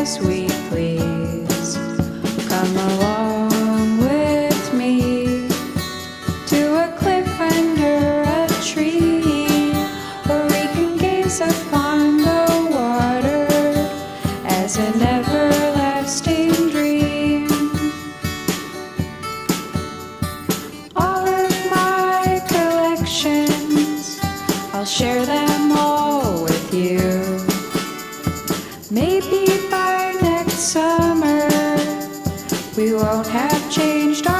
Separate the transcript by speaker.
Speaker 1: sweet please. Come along with me to a cliff under a tree, where we can gaze upon the water as an everlasting dream. All of my collections, I'll share them all with you. Maybe by next summer we won't have changed our